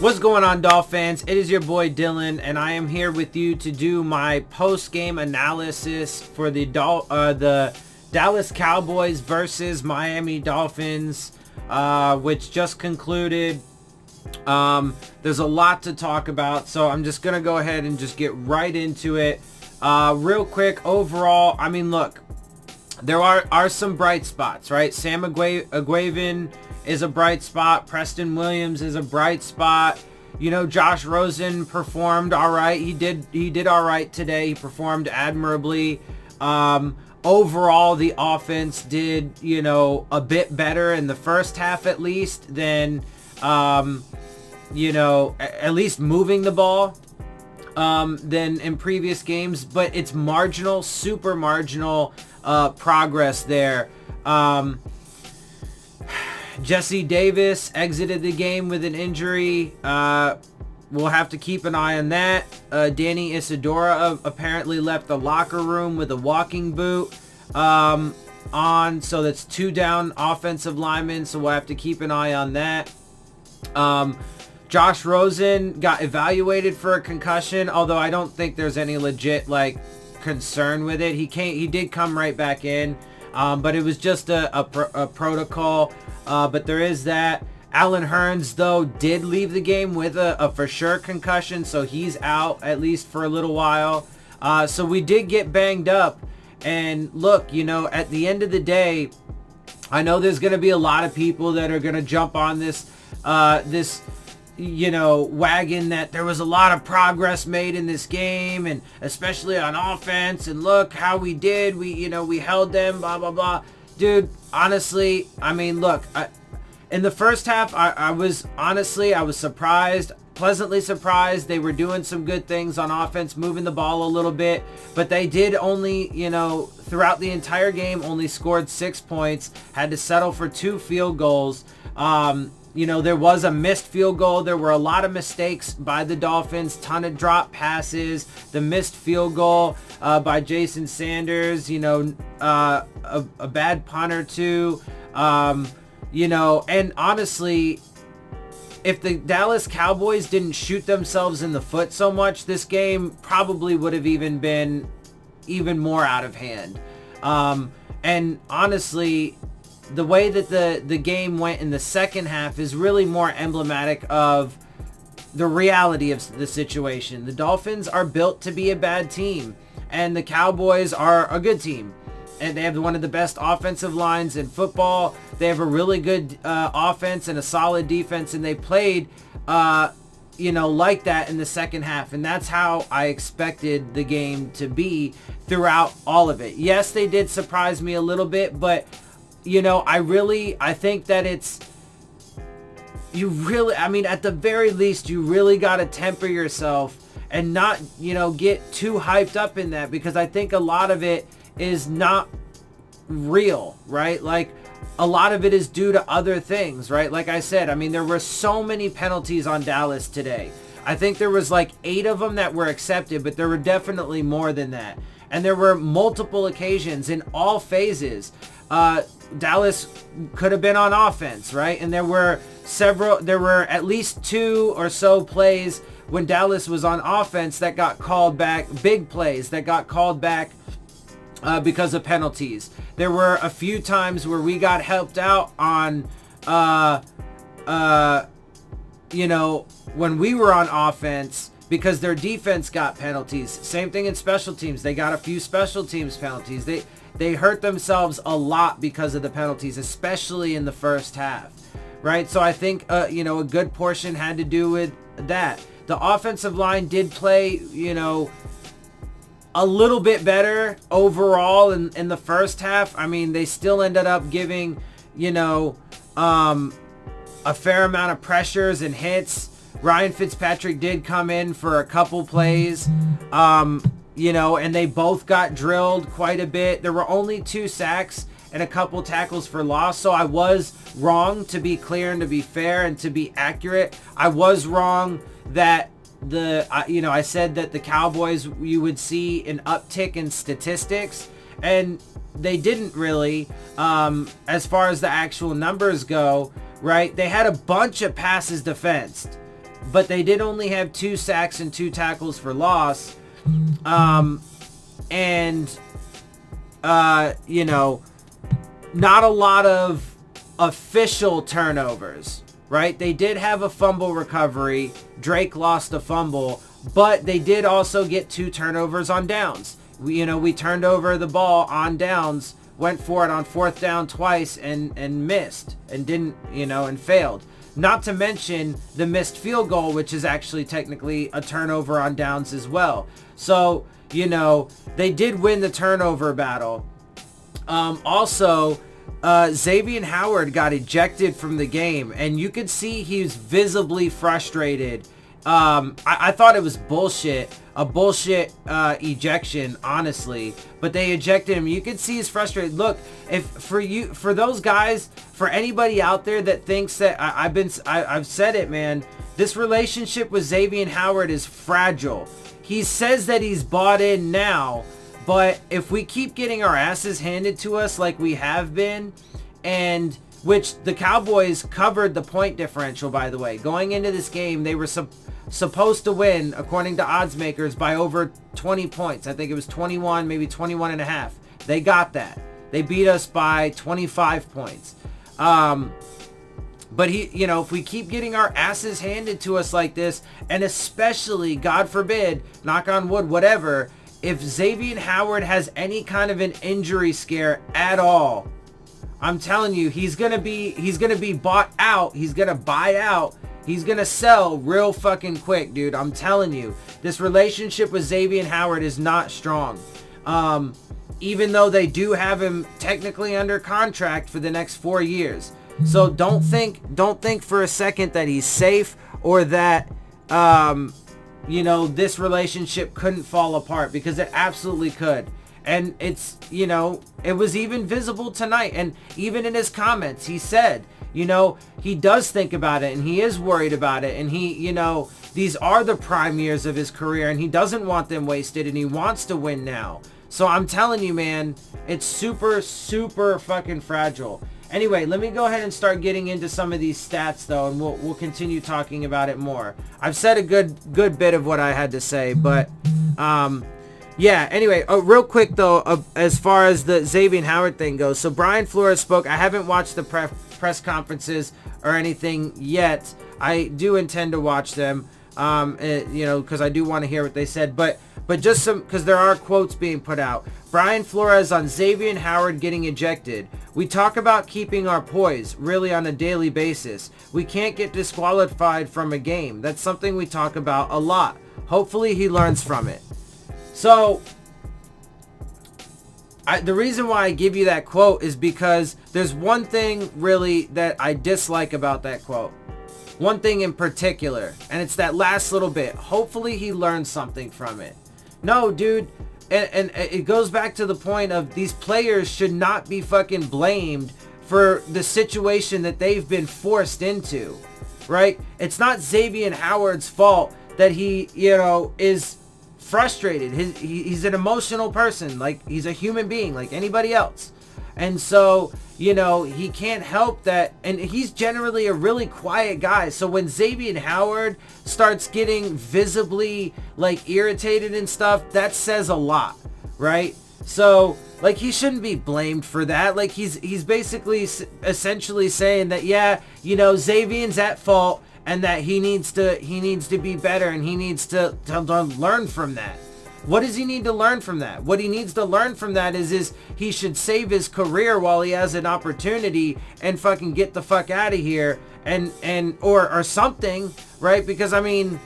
What's going on, Dolphins? It is your boy Dillon, and I am here with you to do my post-game analysis for the Dallas Cowboys versus Miami Dolphins, which just concluded. There's a lot to talk about, so I'm just going to go ahead and just get right into it. Real quick, overall, I mean, look, there are some bright spots, right? Sam Agwavin is a bright spot. Preston Williams is a bright spot. You know, Josh Rosen performed all right. He did all right today. He performed admirably. Overall, the offense did, you know, a bit better in the first half at least than, you know, at least moving the ball than in previous games. But it's marginal, super marginal progress there. Jesse Davis exited the game with an injury. We'll have to keep an eye on that. Danny Isidora apparently left the locker room with a walking boot on. So that's 2 down offensive linemen. So we'll have to keep an eye on that. Josh Rosen got evaluated for a concussion, although I don't think there's any legit like concern with it. He did come right back in. But it was just a protocol. But there is that. Allen Hurns, though, did leave the game with a for sure concussion, so he's out at least for a little while. So we did get banged up. And look, you know, at the end of the day, I know there's going to be a lot of people that are going to jump on this you know, wagon that there was a lot of progress made in this game, and especially on offense, and look how we did, we held them, blah blah blah. Dude, honestly, I mean, look, in the first half, I was surprised, pleasantly surprised. They were doing some good things on offense, moving the ball a little bit, but they did only, you know, throughout the entire game, only scored 6 points, had to settle for 2 field goals. You know, there was a missed field goal. There were a lot of mistakes by the Dolphins, ton of drop passes, the missed field goal by Jason Sanders, you know, a bad punt or two, you know, and honestly, if the Dallas Cowboys didn't shoot themselves in the foot so much, this game probably would have even been even more out of hand. And honestly, the way that the game went in the second half is really more emblematic of the reality of the situation. The Dolphins are built to be a bad team, and the Cowboys are a good team. And they have one of the best offensive lines in football. They have a really good offense and a solid defense, and they played, you know, like that in the second half. And that's how I expected the game to be throughout all of it. Yes, they did surprise me a little bit, but you know, I think that I mean, at the very least, you really got to temper yourself and not, you know, get too hyped up in that, because I think a lot of it is not real, right? Like, a lot of it is due to other things, right? Like I said, I mean, there were so many penalties on Dallas today. I think there was like 8 of them that were accepted, but there were definitely more than that. And there were multiple occasions in all phases. Dallas could have been on offense, right? And there were at least 2 or so plays when Dallas was on offense that got called back, big plays that got called back because of penalties. There were a few times where we got helped out on, you know, when we were on offense, because their defense got penalties. Same thing in special teams. They got a few special teams penalties. They hurt themselves a lot because of the penalties, especially in the first half, right? So I think, you know, a good portion had to do with that. The offensive line did play, you know, a little bit better overall in the first half. I mean, they still ended up giving, you know, a fair amount of pressures and hits. Ryan Fitzpatrick did come in for a couple plays. You know, and they both got drilled quite a bit. There were only 2 sacks and a couple tackles for loss. So I was wrong, to be clear and to be fair and to be accurate. I was wrong that you know, I said that the Cowboys, you would see an uptick in statistics, and they didn't really, as far as the actual numbers go, right? They had a bunch of passes defensed. but they did only have 2 sacks and 2 tackles for loss. You know, not a lot of official turnovers, right? They did have a fumble recovery. Drake lost a fumble, but they did also get 2 turnovers on downs. We turned over the ball on downs, went for it on 4th down twice and missed and didn't, and failed. Not to mention the missed field goal, which is actually technically a turnover on downs as well. So, they did win the turnover battle. Also, Xavier Howard got ejected from the game, and you could see he was visibly frustrated. I thought it was a bullshit ejection, honestly, but they ejected him. You could see he's frustrated. Look, for those guys, for anybody out there that thinks that I've said it, man, this relationship with Xavier Howard is fragile. He says that he's bought in now, but if we keep getting our asses handed to us like we have been, and which the Cowboys covered the point differential, by the way. Going into this game, they were supposed to win, according to odds makers, by over 20 points. I think it was 21, maybe 21 and a half. They got that. They beat us by 25 points. But if we keep getting our asses handed to us like this, and especially, God forbid, knock on wood, whatever, if Xavier Howard has any kind of an injury scare at all, I'm telling you, he's gonna be bought out. He's gonna buy out. He's gonna sell real fucking quick, dude. I'm telling you, this relationship with Xavier Howard is not strong. Even though they do have him technically under contract for the next 4 years. So don't think for a second that he's safe, or that this relationship couldn't fall apart, because it absolutely could. And it's, it was even visible tonight. And even in his comments, he said, he does think about it, and he is worried about it. And he, these are the prime years of his career, and he doesn't want them wasted, and he wants to win now. So I'm telling you, man, it's super, super fucking fragile. Anyway, let me go ahead and start getting into some of these stats, though, and we'll continue talking about it more. I've said a good bit of what I had to say, but yeah. Anyway, real quick though, as far as the Xavier Howard thing goes, so Brian Flores spoke. I haven't watched the press conferences or anything yet. I do intend to watch them, because I do want to hear what they said, but just because there are quotes being put out. Brian Flores on Xavier Howard getting ejected. We talk about keeping our poise, really, on a daily basis. We can't get disqualified from a game. That's something we talk about a lot. Hopefully he learns from it. So, the reason why I give you that quote is because there's one thing really that I dislike about that quote. One thing in particular, and it's that last little bit. Hopefully he learns something from it. No, dude, and it goes back to the point of these players should not be fucking blamed for the situation that they've been forced into, right? It's not Xavier Howard's fault that he, is frustrated. He's an emotional person. Like, he's a human being like anybody else. And so, he can't help that. And he's generally a really quiet guy. So when Xavier Howard starts getting visibly, like, irritated and stuff, that says a lot, right? So, like, he shouldn't be blamed for that. Like, he's basically essentially saying that, yeah, Xavier's at fault, and that he needs to be better, and he needs to learn from that. What does he need to learn from that? What he needs to learn from that is he should save his career while he has an opportunity and fucking get the fuck out of here or something, right? Because, I mean,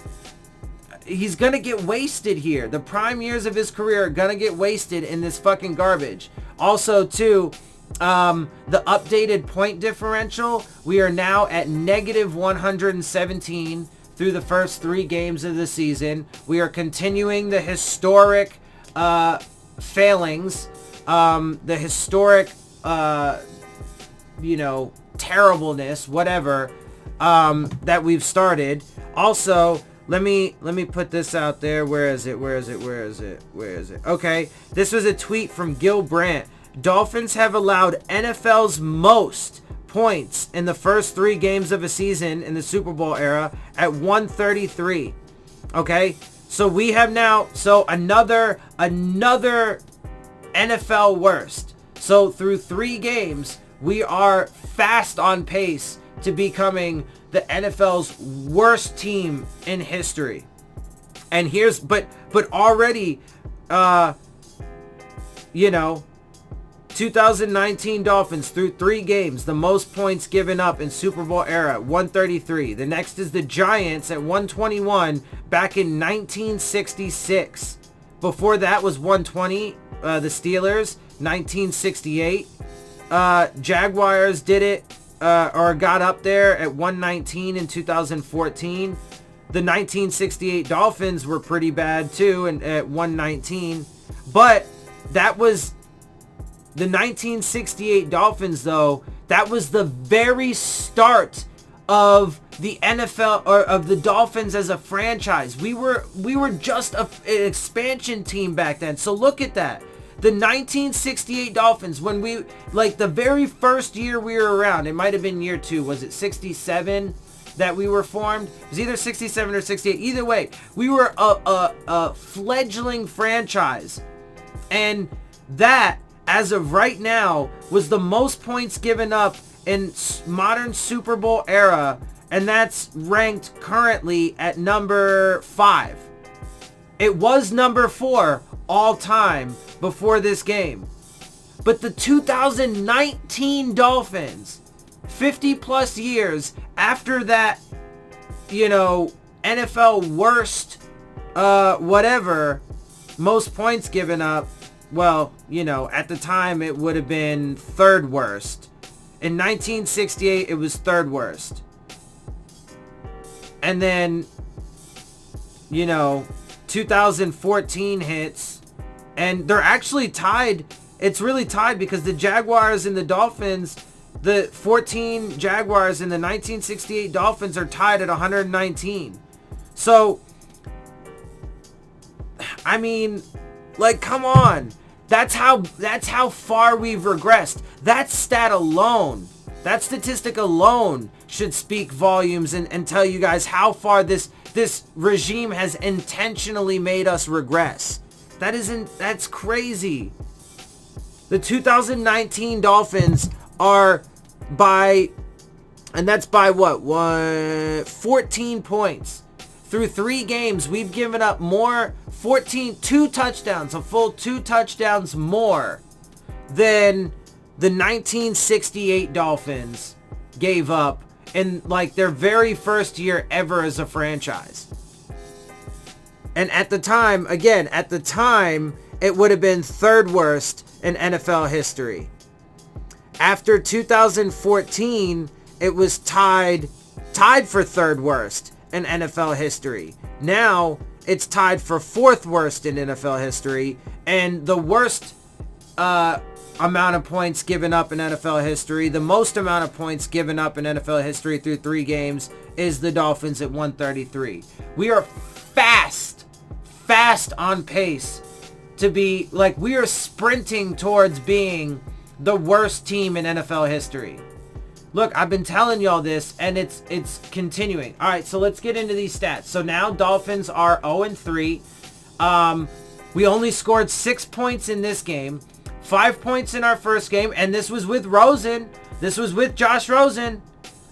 he's gonna get wasted here. The prime years of his career are gonna get wasted in this fucking garbage. Also, too, the updated point differential, we are now at negative 117 through the first 3 games of the season. We are continuing the historic failings, the historic terribleness, whatever, that we've started. Also, let me put this out there. Where is it? Okay, this was a tweet from Gil Brandt. Dolphins have allowed NFL's most points in the first 3 games of a season in the Super Bowl era at 133. Okay, so we have now, another NFL worst. So through 3 games, we are fast on pace to becoming the NFL's worst team in history. And here's, but already, 2019 Dolphins through 3 games, the most points given up in Super Bowl era, 133. The next is the Giants at 121 back in 1966. Before that was 120, the Steelers, 1968. Jaguars did it, or got up there at 119 in 2014. The 1968 Dolphins were pretty bad too, and at 119. But that was the 1968 Dolphins, though. That was the very start of the NFL, or of the Dolphins as a franchise. We were just an expansion team back then. So look at that. The 1968 Dolphins, when we, like, the very first year we were around, it might have been year 2. Was it 67 that we were formed? It was either 67 or 68. Either way, we were a fledgling franchise. And that, as of right now, was the most points given up in modern Super Bowl era, and that's ranked currently at number 5. It was number 4 all time before this game. But the 2019 Dolphins, 50 plus years after that, NFL worst, whatever, most points given up, well, at the time it would have been 3rd worst. In 1968, it was 3rd worst. And then, 2014 hits, and they're actually tied. It's really tied because the Jaguars and the Dolphins, the 14 Jaguars and the 1968 Dolphins are tied at 119. So, I mean, like, come on. That's how far we've regressed. That stat alone, that statistic alone should speak volumes and tell you guys how far this regime has intentionally made us regress. That's crazy. The 2019 Dolphins are by, and that's by what? 14 points. Through 3 games, we've given up more, 2 touchdowns, a full 2 touchdowns more than the 1968 Dolphins gave up in, like, their very first year ever as a franchise. And at the time, it would have been 3rd worst in NFL history. After 2014, it was tied for 3rd worst in NFL history. Now it's tied for 4th worst in NFL history, and the worst amount of points given up in NFL history, the most amount of points given up in NFL history through 3 games is the Dolphins at 133. We are fast on pace to be, like, we are sprinting towards being the worst team in NFL history. Look, I've been telling y'all this, and it's continuing. All right, so let's get into these stats. So now Dolphins are 0-3. We only scored 6 points in this game, 5 points in our first game, and this was with Rosen. This was with Josh Rosen.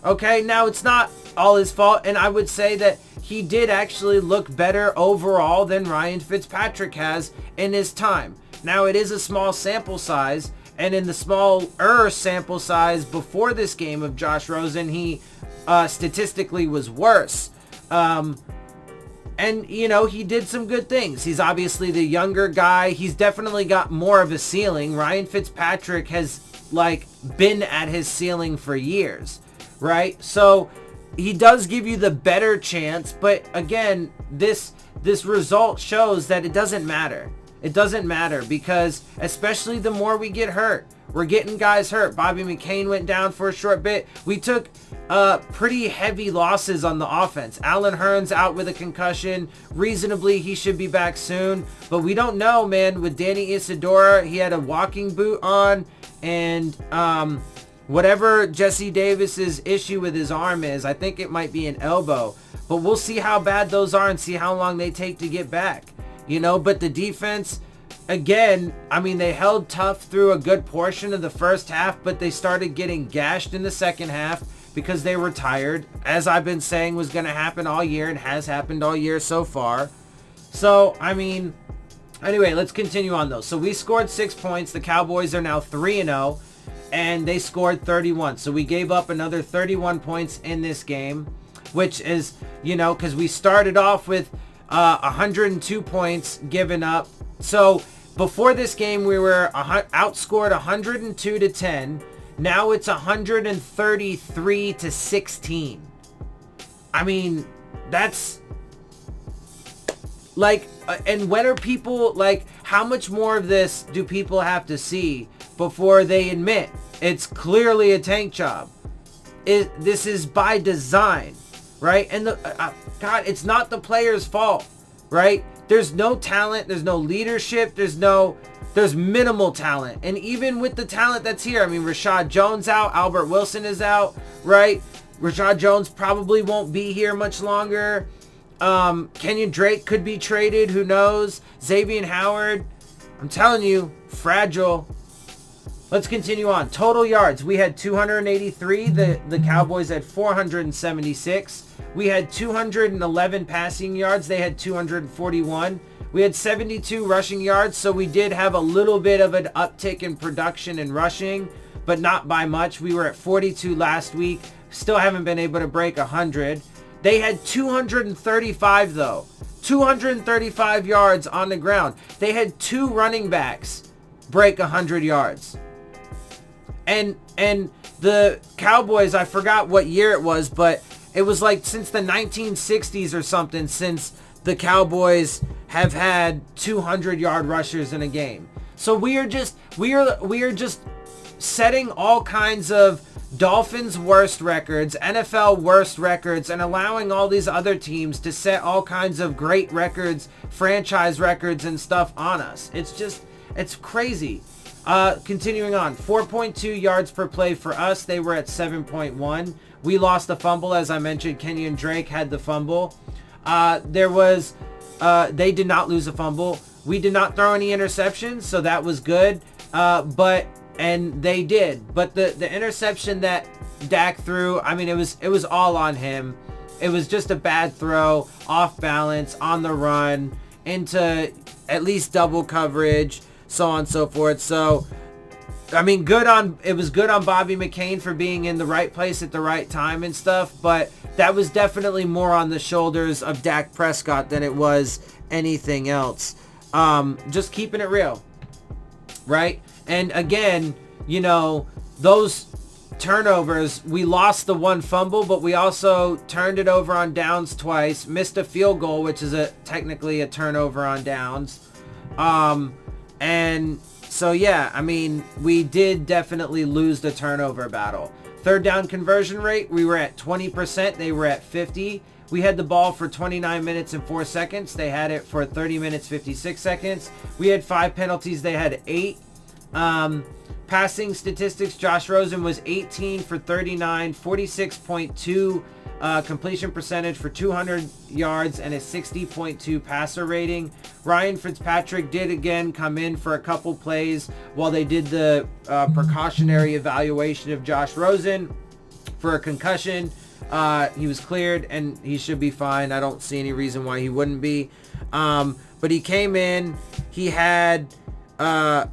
Okay, now it's not all his fault, and I would say that he did actually look better overall than Ryan Fitzpatrick has in his time. Now, it is a small sample size, and in the smaller sample size before this game of Josh Rosen, he statistically was worse. And, he did some good things. He's obviously the younger guy. He's definitely got more of a ceiling. Ryan Fitzpatrick has, been at his ceiling for years, right? So he does give you the better chance, but again, this result shows that it doesn't matter. It doesn't matter because, especially the more we get hurt, we're getting guys hurt. Bobby McCain went down for a short bit. We took pretty heavy losses on the offense. Allen Hurns out with a concussion. Reasonably, he should be back soon. But we don't know, man. With Danny Isidora, he had a walking boot on. And Whatever Jesse Davis's issue with his arm is, I think it might be an elbow. But we'll see how bad those are and see how long they take to get back. But the defense, again, I mean, they held tough through a good portion of the first half, but they started getting gashed in the second half because they were tired, as I've been saying was going to happen all year and has happened all year so far. So, I mean, anyway, let's continue on though. So we scored 6 points. The Cowboys are now 3-0. And they scored 31. So we gave up another 31 points in this game, which is, because we started off with 102 points given up. So before this game, we were outscored 102-10. Now it's 133-16. I mean, that's like, and when are people like, how much more of this do people have to see before they admit it's clearly a tank job? This is by design, right? And God, it's not the players' fault, right? There's no talent, there's no leadership, there's minimal talent. And even with the talent that's here, I mean, Rashad Jones out, Albert Wilson is out, right? Rashad Jones probably won't be here much longer. Kenyon Drake could be traded, who knows? Xavier Howard, I'm telling you, fragile. Let's continue on. Total yards. We had 283. The Cowboys had 476. We had 211 passing yards. They had 241. We had 72 rushing yards. So we did have a little bit of an uptick in production and rushing, but not by much. We were at 42 last week. Still haven't been able to break 100. They had 235 though. 235 yards on the ground. They had 2 running backs break 100 yards. And the Cowboys, I forgot what year it was, but it was like since the 1960s or something since the Cowboys have had 200-yard rushers in a game. So we are just setting all kinds of Dolphins worst records, NFL worst records, and allowing all these other teams to set all kinds of great records, franchise records and stuff on us. It's crazy. Continuing on, 4.2 yards per play for us. They were at 7.1. We lost the fumble, as I mentioned. Kenyon Drake had the fumble. They did not lose a fumble. We did not throw any interceptions, so that was good. And they did. But the interception that Dak threw, I mean, it was all on him. It was just a bad throw, off balance, on the run, into at least double coverage, so on and so forth. So, I mean, it was good on Bobby McCain for being in the right place at the right time and stuff, but that was definitely more on the shoulders of Dak Prescott than it was anything else. Just keeping it real, right? And again, those turnovers, we lost the one fumble, but we also turned it over on downs twice, missed a field goal, which is technically a turnover on downs. And so, yeah, I mean, we did definitely lose the turnover battle. Third down conversion rate, we were at 20%. They were at 50. We had the ball for 29 minutes and 4 seconds. They had it for 30 minutes, 56 seconds. We had 5 penalties. They had 8. Passing statistics, Josh Rosen was 18 for 39, 46.2 completion percentage for 200 yards and a 60.2 passer rating. Ryan Fitzpatrick did again come in for a couple plays while they did the precautionary evaluation of Josh Rosen for a concussion. He was cleared and he should be fine. I don't see any reason why he wouldn't be. But he came in, he had, a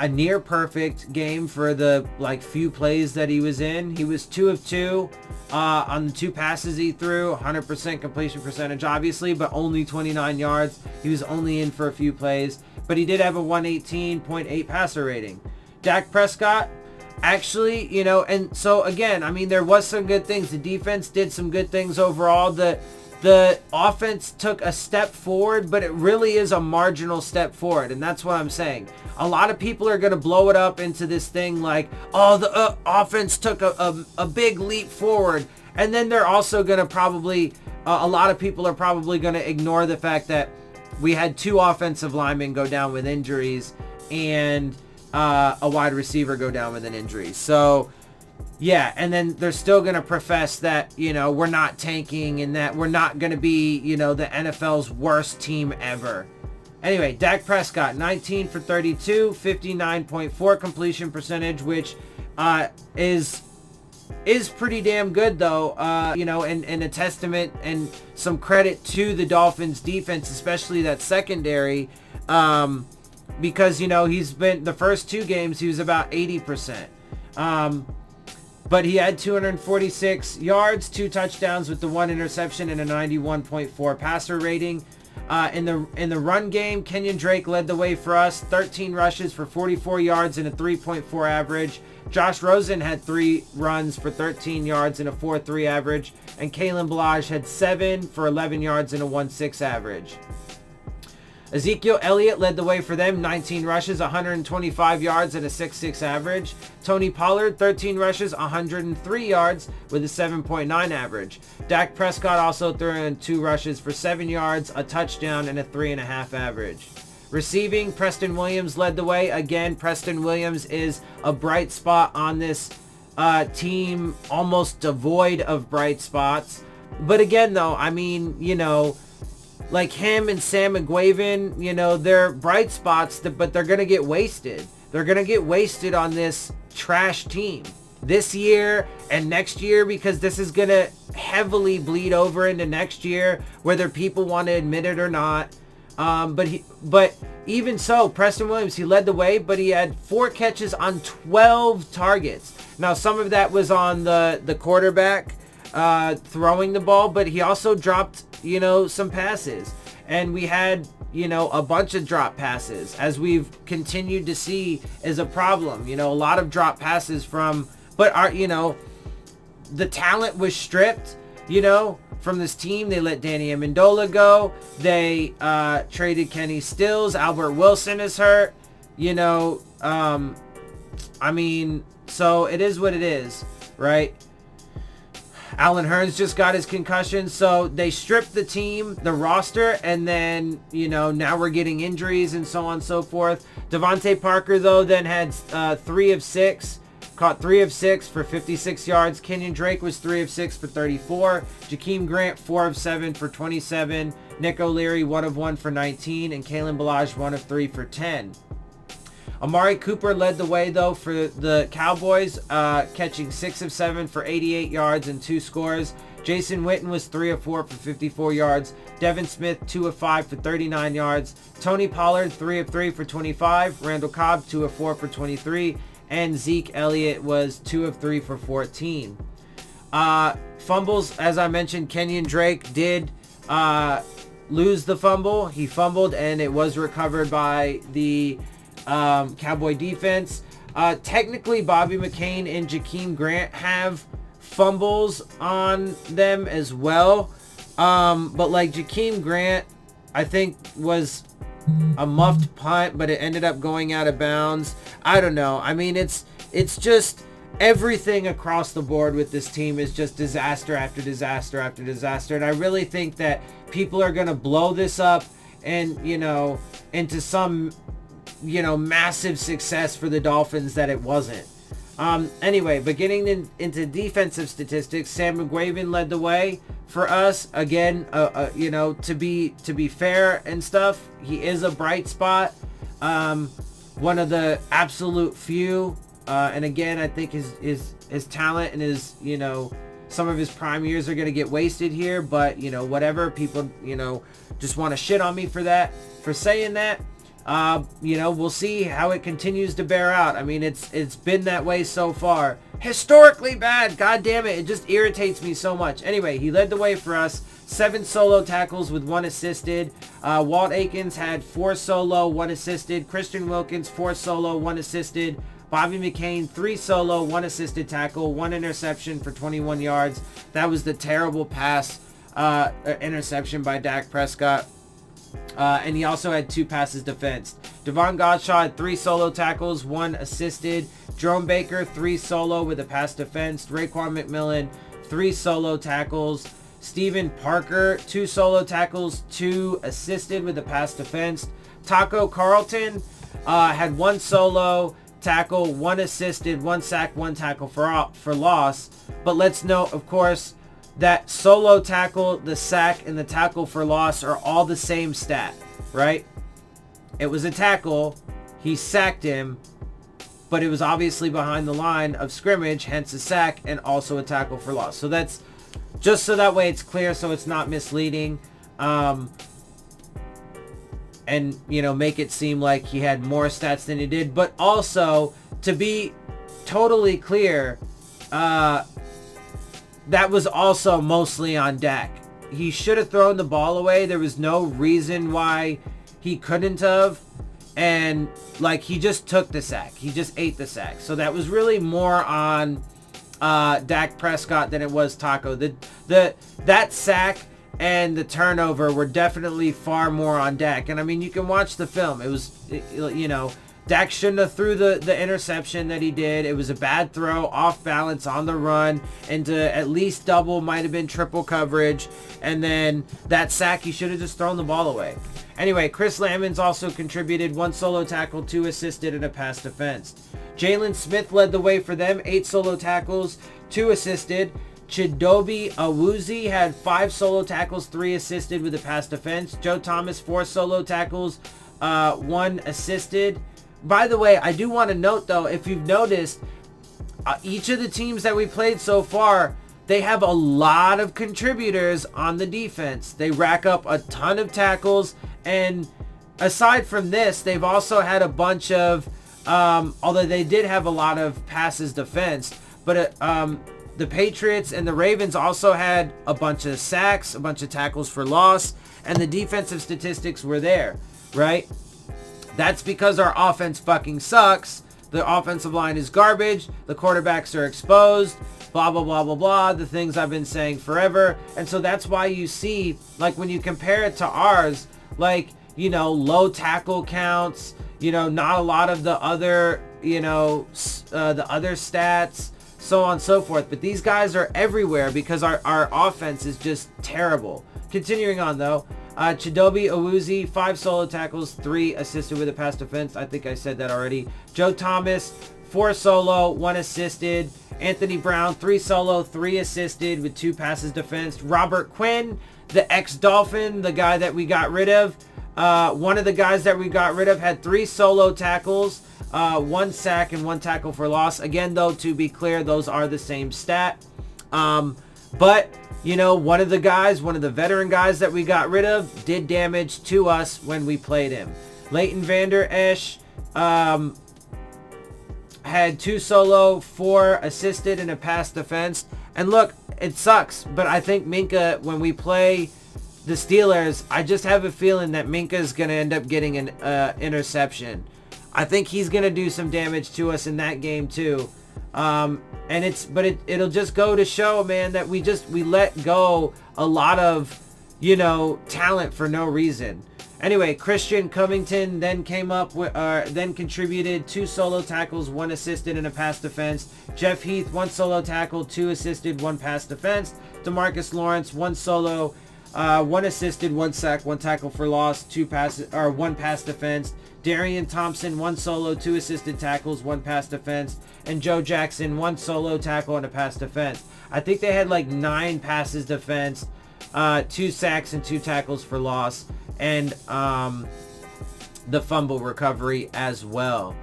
near perfect game for the few plays that he was in. He was 2 of 2 on the 2 passes he threw, 100% completion percentage obviously, but only 29 yards. He was only in for a few plays, but he did have a 118.8 passer rating. Dak Prescott, actually, and so again, I mean, there was some good things. The defense did some good things overall. The offense took a step forward, but it really is a marginal step forward, and that's what I'm saying. A lot of people are going to blow it up into this thing like, oh, the offense took a big leap forward, and then they're also going to probably, a lot of people are probably going to ignore the fact that we had 2 offensive linemen go down with injuries, and a wide receiver go down with an injury. So, yeah, and then they're still going to profess that, we're not tanking and that we're not going to be, the NFL's worst team ever. Anyway, Dak Prescott, 19 for 32, 59.4 completion percentage, which is pretty damn good, though, and a testament and some credit to the Dolphins defense, especially that secondary, because, he's been, the first 2 games, he was about 80%. But he had 246 yards, 2 touchdowns with the 1 interception and a 91.4 passer rating. In the run game, Kenyon Drake led the way for us, 13 rushes for 44 yards and a 3.4 average. Josh Rosen had 3 runs for 13 yards and a 4.3 average. And Kalen Ballage had 7 for 11 yards and a 1.6 average. Ezekiel Elliott led the way for them, 19 rushes, 125 yards and a 6.6 average. Tony Pollard, 13 rushes, 103 yards with a 7.9 average. Dak Prescott also threw in 2 rushes for 7 yards, a touchdown, and a 3.5 average. Receiving, Preston Williams led the way. Again, Preston Williams is a bright spot on this team, almost devoid of bright spots. But again, though, I mean, like him and Sam McGuavin, they're bright spots, but they're going to get wasted. They're going to get wasted on this trash team this year and next year, because this is going to heavily bleed over into next year, whether people want to admit it or not. But even so, Preston Williams, he led the way, but he had 4 catches on 12 targets. Now, some of that was on the quarterback throwing the ball, but he also dropped some passes, and we had a bunch of drop passes, as we've continued to see is a problem. A lot of drop passes but the talent was stripped from this team. They let Danny Amendola go. They traded Kenny Stills. Albert Wilson is hurt. So it is what it is, right? Alan Hearns just got his concussion, so they stripped the team, the roster, and then, now we're getting injuries and so on and so forth. Devontae Parker, though, then had 3 of 6, caught 3 of 6 for 56 yards. Kenyon Drake was 3 of 6 for 34. Jakeem Grant, 4 of 7 for 27. Nick O'Leary, 1 of 1 for 19. And Kalen Ballage, 1 of 3 for 10. Amari Cooper led the way, though, for the Cowboys, catching 6 of 7 for 88 yards and 2 scores. Jason Witten was 3 of 4 for 54 yards. Devin Smith, 2 of 5 for 39 yards. Tony Pollard, 3 of 3 for 25. Randall Cobb, 2 of 4 for 23. And Zeke Elliott was 2 of 3 for 14. Fumbles, as I mentioned, Kenyon Drake did lose the fumble. He fumbled, and it was recovered by the Cowboy defense. Technically, Bobby McCain and Jakeem Grant have fumbles on them as well. But like Jakeem Grant, I think was a muffed punt, but it ended up going out of bounds. I don't know. I mean, it's just everything across the board with this team is just disaster after disaster after disaster. And I really think that people are going to blow this up and, into some massive success for the Dolphins that it wasn't. Anyway, but getting into defensive statistics, Sam McGuavin led the way for us. Again, to be fair and stuff, he is a bright spot. One of the absolute few. And again, I think his talent and his, some of his prime years are going to get wasted here. But, whatever. People, just want to shit on me for saying that. We'll see how it continues to bear out. I mean, it's been that way so far. Historically bad. God damn it. It just irritates me so much. Anyway, he led the way for us. 7 solo tackles with 1 assisted. Walt Aikens had 4 solo, 1 assisted. Christian Wilkins, 4 solo, 1 assisted. Bobby McCain, 3 solo, 1 assisted tackle, 1 interception for 21 yards. That was the terrible pass, interception by Dak Prescott. And he also had 2 passes defensed. Devon Godshaw had 3 solo tackles, 1 assisted. Jerome Baker, 3 solo with a pass defensed. Raekwon McMillan, 3 solo tackles. Steven Parker, 2 solo tackles, 2 assisted with a pass defensed. Taco Carlton, had 1 solo tackle, 1 assisted, 1 sack, 1 tackle for loss. But let's note, of course, that solo tackle, the sack, and the tackle for loss are all the same stat, right? It was a tackle. He sacked him, but it was obviously behind the line of scrimmage, hence a sack and also a tackle for loss. So that's just so that way it's clear, so it's not misleading. And, make it seem like he had more stats than he did. But also, to be totally clear, that was also mostly on Dak. He should have thrown the ball away. There was no reason why he couldn't have. And, he just took the sack. He just ate the sack. So that was really more on Dak Prescott than it was Taco. That sack and the turnover were definitely far more on Dak. And, I mean, you can watch the film. It was, Dak shouldn't have threw the interception that he did. It was a bad throw, off balance on the run, into at least double, might have been triple coverage. And then that sack, he should have just thrown the ball away. Anyway, Chris Lamons also contributed 1 solo tackle, 2 assisted, and a pass defense. Jalen Smith led the way for them, 8 solo tackles, 2 assisted. Chidobe Awuzie had 5 solo tackles, 3 assisted with a pass defense. Joe Thomas, 4 solo tackles, 1 assisted. By the way, I do want to note, though, if you've noticed, each of the teams that we played so far, they have a lot of contributors on the defense. They rack up a ton of tackles, and aside from this, they've also had a bunch of, although they did have a lot of passes defense, but the Patriots and the Ravens also had a bunch of sacks, a bunch of tackles for loss, and the defensive statistics were there, right? That's because our offense fucking sucks. The offensive line is garbage. The quarterbacks are exposed. Blah, blah, blah, blah, blah. The things I've been saying forever. And so that's why you see, when you compare it to ours, low tackle counts, not a lot of the other, the other stats, so on and so forth. But these guys are everywhere because our offense is just terrible. Continuing on, though. Chidobe Awuzie, 5 solo tackles, 3 assisted with a pass defense. I think I said that already. Joe Thomas, 4 solo, 1 assisted. Anthony Brown, 3 solo, 3 assisted with 2 passes defense. Robert Quinn, the ex-Dolphin, the guy that we got rid of. One of the guys that we got rid of had 3 solo tackles, 1 sack, and 1 tackle for loss. Again, though, to be clear, those are the same stat. But one of the veteran guys that we got rid of did damage to us when we played him. Leighton Vander Esch had 2 solo, 4 assisted, and a pass defense. And look, it sucks, but I think Minkah, when we play the Steelers, I just have a feeling that Minkah is going to end up getting an interception. I think he's going to do some damage to us in that game too. It'll just go to show, man, that we let go a lot of, talent for no reason. Anyway, Christian Covington then then contributed 2 solo tackles, 1 assisted, and a pass defense. Jeff Heath, 1 solo tackle, 2 assisted, 1 pass defense. DeMarcus Lawrence, 1 solo, 1 assisted, 1 sack, 1 tackle for loss, 1 pass defense. Darian Thompson, 1 solo, 2 assisted tackles, 1 pass defense. And Joe Jackson, 1 solo tackle and a pass defense. I think they had 9 passes defense, 2 sacks and 2 tackles for loss, and the fumble recovery as well.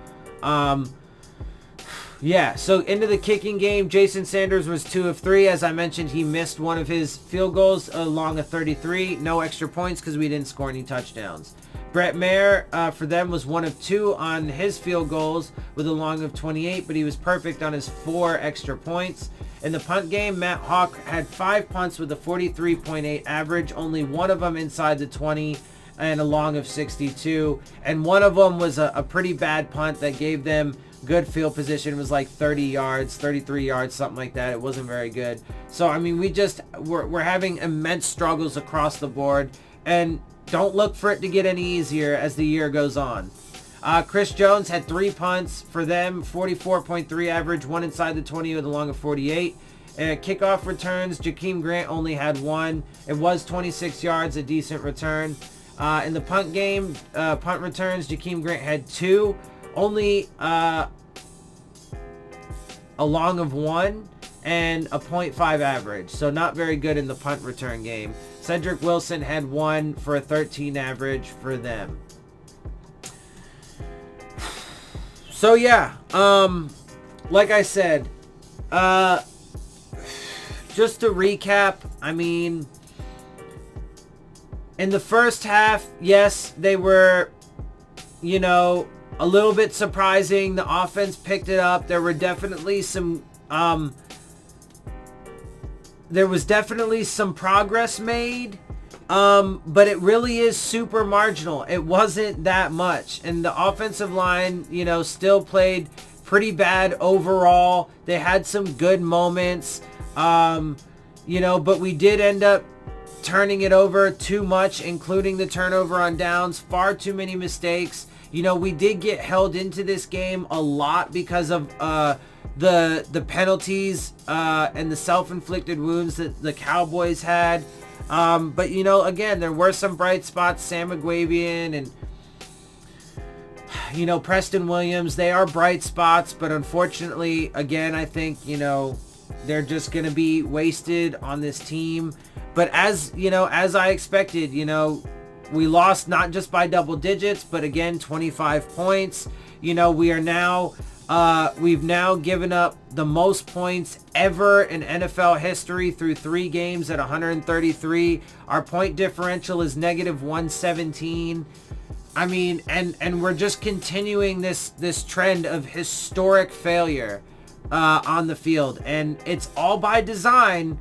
Yeah, so into the kicking game, Jason Sanders was 2 of 3. As I mentioned, he missed one of his field goals along a 33. No extra points because we didn't score any touchdowns. Brett Maher for them was 1 of 2 on his field goals with a long of 28, but he was perfect on his 4 extra points. In the punt game, Matt Hawk had 5 punts with a 43.8 average, only one of them inside the 20 and a long of 62. And one of them was a pretty bad punt that gave them good field position. It was 30 yards, 33 yards, something like that. It wasn't very good. So, I mean, we're having immense struggles across the board, and don't look for it to get any easier as the year goes on. Chris Jones had 3 punts for them, 44.3 average, 1 inside the 20 with a long of 48. Kickoff returns, Jakeem Grant only had 1. It was 26 yards, a decent return. In the punt game, punt returns, Jakeem Grant had 2, only a long of 1, and a .5 average. So not very good in the punt return game. Cedric Wilson had 1 for a 13 average for them. So yeah, like I said, just to recap, I mean, in the first half, yes, they were, you know, a little bit surprising. The offense picked it up. There were definitely some, progress made, but it really is super marginal. It wasn't that much. And the offensive line, you know, still played pretty bad overall. They had some good moments, you know, but we did end up turning it over too much, including the turnover on downs, far too many mistakes. You know, we did get held into this game a lot because of the penalties and the self-inflicted wounds that the Cowboys had. But, you know, again, there were some bright spots. Sam Aguavian and, you know, Preston Williams, they are bright spots. But unfortunately, again, I think, you know, they're just going to be wasted on this team. But as, you know, as I expected, you know, we lost not just by double digits, but again, 25 points. You know, we are now, we've now given up the most points ever in NFL history through 3 games at 133. Our point differential is negative 117. I mean, and we're just continuing this trend of historic failure on the field. And it's all by design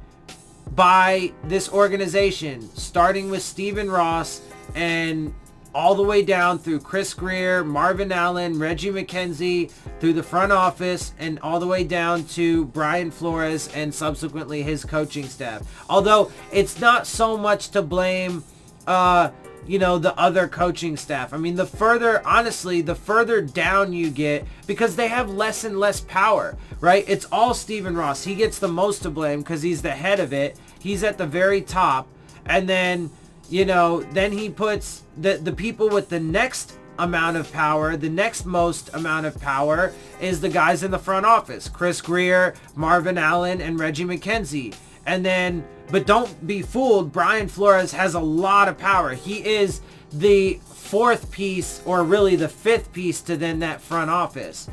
by this organization, starting with Stephen Ross and all the way down through Chris Greer, Marvin Allen, Reggie McKenzie, through the front office, and all the way down to Brian Flores and subsequently his coaching staff. Although it's not so much to blame, you know, the other coaching staff. I mean, the further down you get, because they have less and less power, right? It's all Stephen Ross. He gets the most to blame because he's the head of it. He's at the very top. And then, you know, then he puts the people with the next amount of power, the next most amount of power is the guys in the front office. Chris Greer, Marvin Allen, and Reggie McKenzie. And then, but don't be fooled, Brian Flores has a lot of power. He is the 4th piece, or really the 5th piece to then that front office.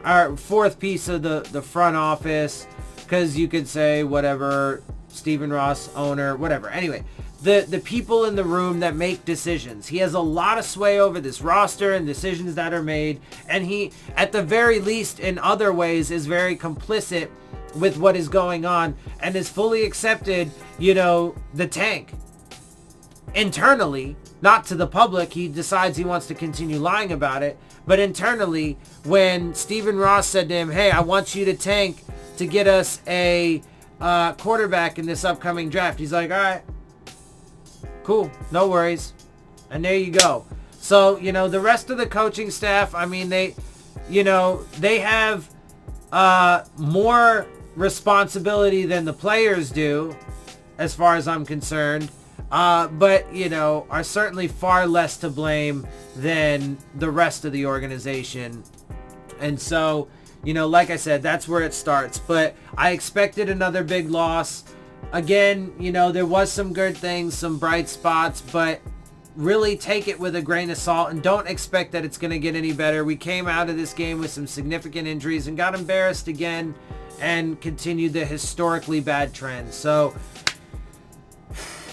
Or 4th piece of the front office, because you could say whatever, Stephen Ross, owner, whatever. Anyway, the people in the room that make decisions. He has a lot of sway over this roster and decisions that are made. And he, at the very least, in other ways, is very complicit with what is going on and is fully accepted, you know, the tank. Internally, not to the public, he decides he wants to continue lying about it. But internally, when Stephen Ross said to him, hey, I want you to tank to get us a quarterback in this upcoming draft, he's like, all right, cool, no worries. And there you go. So, you know, the rest of the coaching staff, I mean, they, you know, they have more responsibility than the players do, as far as I'm concerned. But, you know, are certainly far less to blame than the rest of the organization. And so, you know, like I said, that's where it starts. But I expected another big loss. Again, you know, there was some good things, some bright spots, but really take it with a grain of salt and don't expect that it's going to get any better. We came out of this game with some significant injuries and got embarrassed again and continued the historically bad trend. So,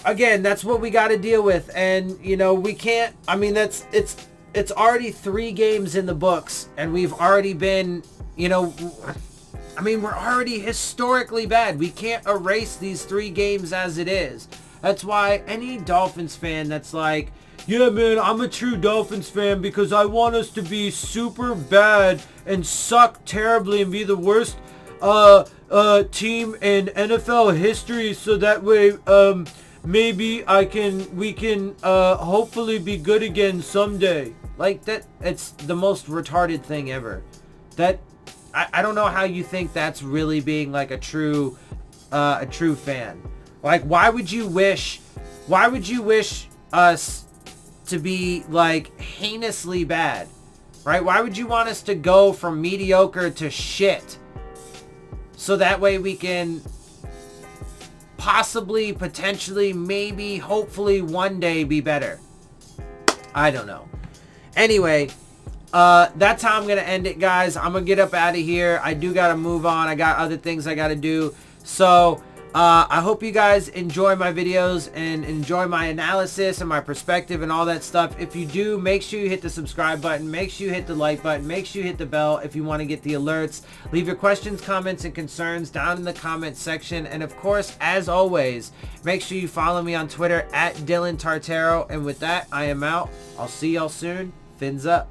again, that's what we got to deal with. And, you know, we can't, I mean, it's already 3 games in the books and we've already been, you know, I mean, we're already historically bad. We can't erase these 3 games as it is. That's why any Dolphins fan that's like, yeah, man, I'm a true Dolphins fan because I want us to be super bad and suck terribly and be the worst team in NFL history, so that way maybe we can hopefully be good again someday. Like that, it's the most retarded thing ever. That I don't know how you think that's really being like a true fan. Like, why would you wish us to be like heinously bad, right? Why would you want us to go from mediocre to shit? So that way we can possibly, potentially, maybe, hopefully one day be better. I don't know. Anyway, that's how I'm going to end it, guys. I'm going to get up out of here. I do got to move on. I got other things I got to do. So, I hope you guys enjoy my videos and enjoy my analysis and my perspective and all that stuff. If you do, make sure you hit the subscribe button. Make sure you hit the like button. Make sure you hit the bell if you want to get the alerts. Leave your questions, comments, and concerns down in the comment section. And of course, as always, make sure you follow me on Twitter at Dillon Tartaro. And with that, I am out. I'll see y'all soon. Fins up.